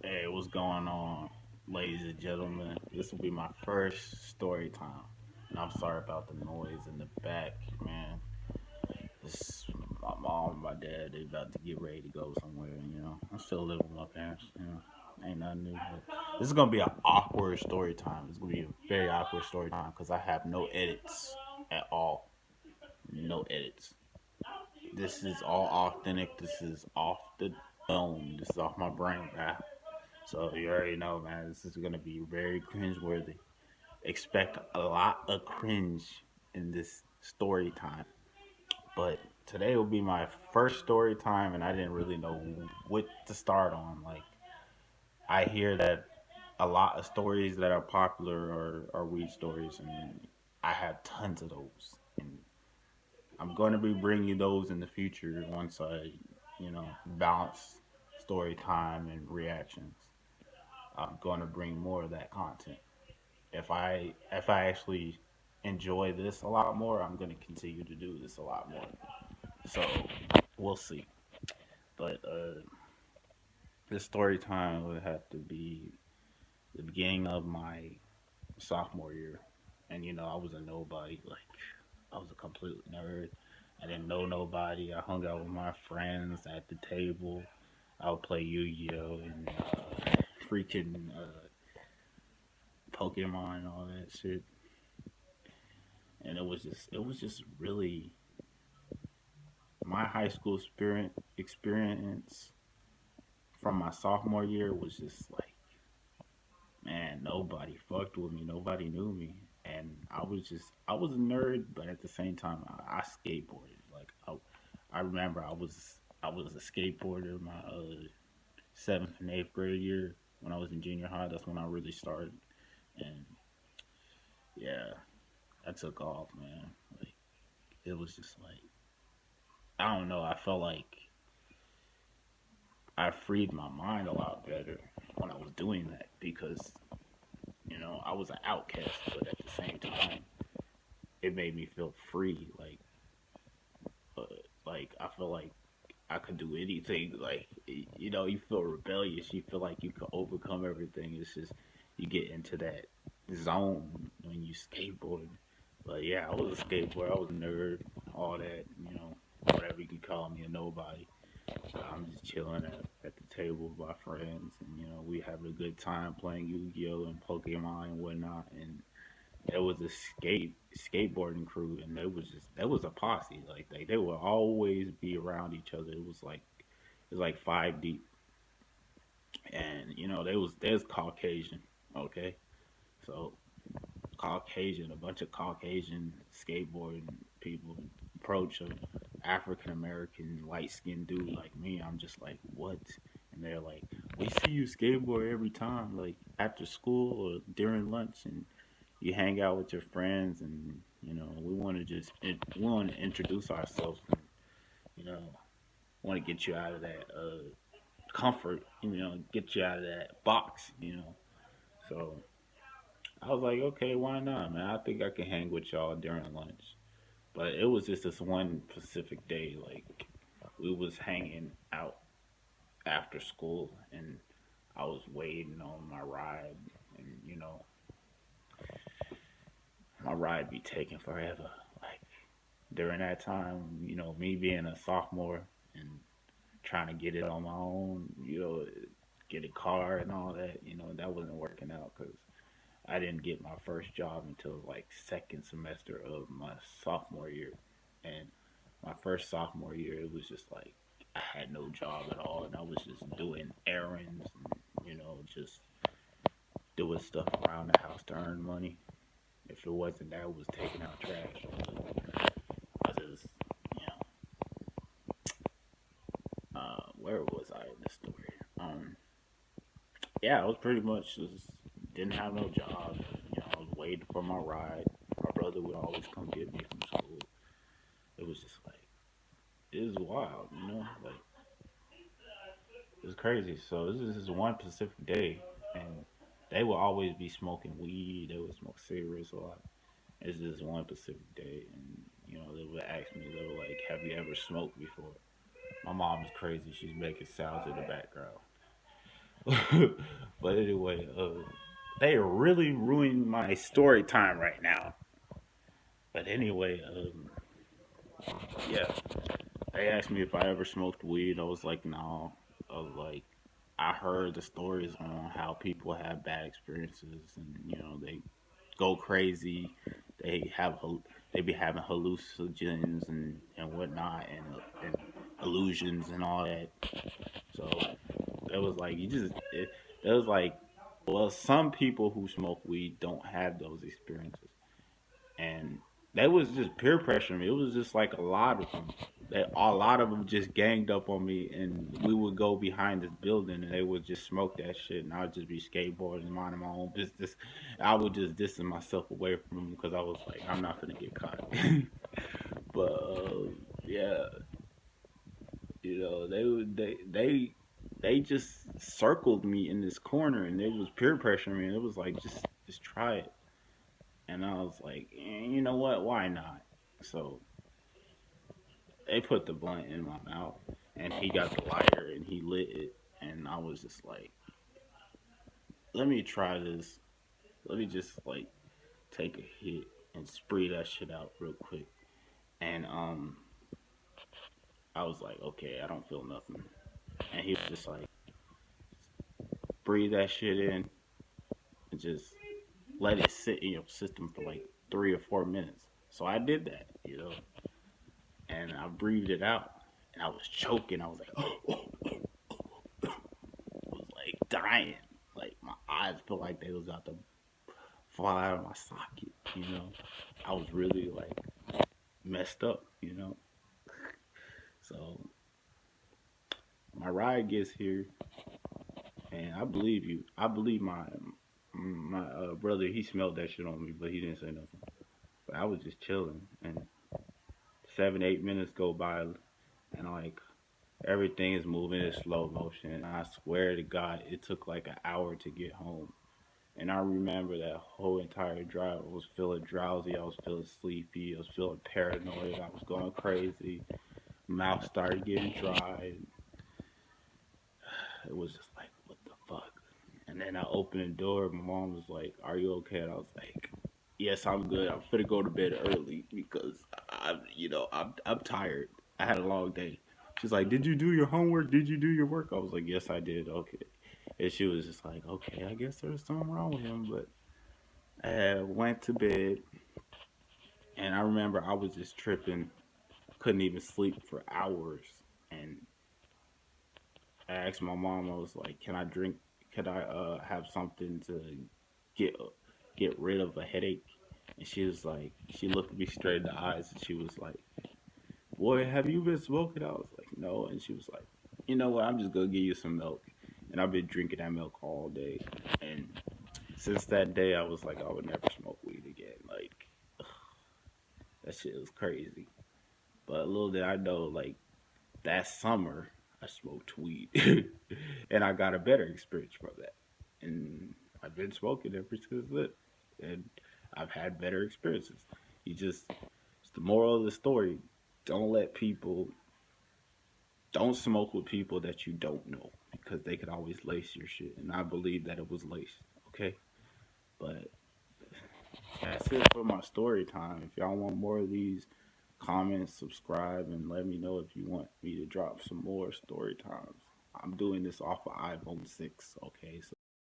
Hey, what's going on, ladies and gentlemen? This will be my first story time. And I'm sorry about the noise in the back, man. This my mom and my dad, they about to get ready to go somewhere. I'm still living with my parents. Ain't nothing new. But this is gonna be an awkward story time. It's gonna be a very awkward story time because I have no edits at all. No edits. This is all authentic. This is off the dome. This is off my brain, man. So you already know, man. This is gonna be very cringeworthy. Expect a lot of cringe in this story time. But today will be my first story time, and I didn't really know what to start on. Like I hear that a lot of stories that are popular are weed stories, and I have tons of those. And I'm going to be bringing those in the future once I balance story time and reactions. I'm going to bring more of that content. If I actually enjoy this a lot more, I'm going to continue to do this a lot more. So we'll see. But this story time would have to be the beginning of my sophomore year, and I was a nobody. Like I was a complete nerd. I didn't know nobody. I hung out with my friends at the table. I would play Yu-Gi-Oh and freaking Pokemon and all that shit. And it was just really my high school experience from my sophomore year was just like, man, nobody fucked with me, nobody knew me, and I was a nerd, but at the same time, I skateboarded. Like I remember I was a skateboarder my seventh and eighth grade year when I was in junior high. That's when I really started, and yeah, I took off, man. Like it was just like I don't know. I felt like I freed my mind a lot better when I was doing that because I was an outcast, but at the same time, it made me feel free. Uh, like I feel like I could do anything. Like you feel rebellious. You feel like you could overcome everything. It's just you get into that zone when you skateboard. But yeah, I was a skateboarder. I was a nerd. All that. Whatever you could call me, a nobody. I'm just chilling at the table with my friends, and we have a good time playing Yu-Gi-Oh and Pokemon and whatnot. And there was a skateboarding crew, and there was a posse. Like they would always be around each other. It was like five deep, and there's Caucasian. Okay, so Caucasian, a bunch of Caucasian skateboarding people approach an African American light skinned dude like me. I'm just like, what? And they're like, we see you skateboard every time, like after school or during lunch, and you hang out with your friends, and we want to we want to introduce ourselves, and you know, want to get you out of that comfort, get you out of that box. So I was like, okay, why not, man? I think I can hang with y'all during lunch. But it was just this one specific day, like we was hanging out after school, and I was waiting on my ride, and my ride be taking forever. Like during that time, me being a sophomore and trying to get it on my own, get a car and all that, that wasn't working out because I didn't get my first job until like second semester of my sophomore year. And my first sophomore year, it was just like I had no job at all, and I was just doing errands and just doing stuff around the house to earn money. If it wasn't that, it was taking out trash. I just, you where was I in the story? Yeah, I was pretty much just didn't have no job. I was waiting for my ride. My brother would always come get me from school. It was just like it was wild. Like it was crazy. So this is one Pacific day, and they will always be smoking weed. They would smoke cigarettes a lot. It's just one Pacific day, and they would ask me, they were like, "Have you ever smoked before?" My mom's crazy. She's making sounds in the background. But anyway, they really ruined my story time right now. But anyway, yeah, they asked me if I ever smoked weed. I was like, no. I was like, I heard the stories on how people have bad experiences, and they go crazy. They have they be having hallucinogens and whatnot, and illusions and all that. So it was like it was like, well, some people who smoke weed don't have those experiences, and that was just peer pressure me. It was just like a lot of them. A lot of them just ganged up on me, and we would go behind this building, and they would just smoke that shit, and I'd just be skateboarding, minding my own business. I would just distance myself away from them because I was like, I'm not gonna get caught. But yeah, they just circled me in this corner, and they was peer pressuring me. And it was like, just try it. And I was like, you know what? Why not? So they put the blunt in my mouth, and he got the lighter and he lit it, and I was just like, let me try this. Let me just like take a hit and spree that shit out real quick. And I was like, okay, I don't feel nothing. And he was just like, breathe that shit in and just let it sit in your system for like 3 or 4 minutes. So I did that, and I breathed it out, and I was choking. I was like, I was like dying. Like my eyes felt like they was about to fall out of my socket. I was really like messed up. So my ride gets here, and I believe you. I believe my brother. He smelled that shit on me, but he didn't say nothing. But I was just chilling, and 7, 8 minutes go by, and like everything is moving in slow motion. And I swear to God, it took like an hour to get home. And I remember that whole entire drive. I was feeling drowsy. I was feeling sleepy. I was feeling paranoid. I was going crazy. Mouth started getting dry. It was just like, what the fuck? And then I opened the door. My mom was like, "Are you okay?" And I was like, "Yes, I'm good. I'm finna go to bed early because I'm tired. I had a long day." She's like, "Did you do your homework? Did you do your work?" I was like, "Yes, I did." Okay. And she was just like, "Okay, I guess there's something wrong with him." But I went to bed, and I remember I was just tripping, couldn't even sleep for hours. And I asked my mom, I was like, "Can I drink? Could I have something to get get rid of a headache?" And she was like, she looked me straight in the eyes, and she was like, "Boy, have you been smoking?" I was like, "No." And she was like, "You know what? I'm just gonna give you some milk." And I've been drinking that milk all day. And since that day, I was like, I would never smoke weed again. Like that shit was crazy. But little did I know, like that summer, I smoked weed, and I got a better experience from that. And I've been smoking ever since then, and I've had better experiences. It's the moral of the story. Don't let people, don't smoke with people that you don't know because they could always lace your shit. And I believe that it was laced. Okay, but that's it for my story time. If y'all want more of these, comment, subscribe, and let me know if you want me to drop some more story times. I'm doing this off of iPhone 6, okay? So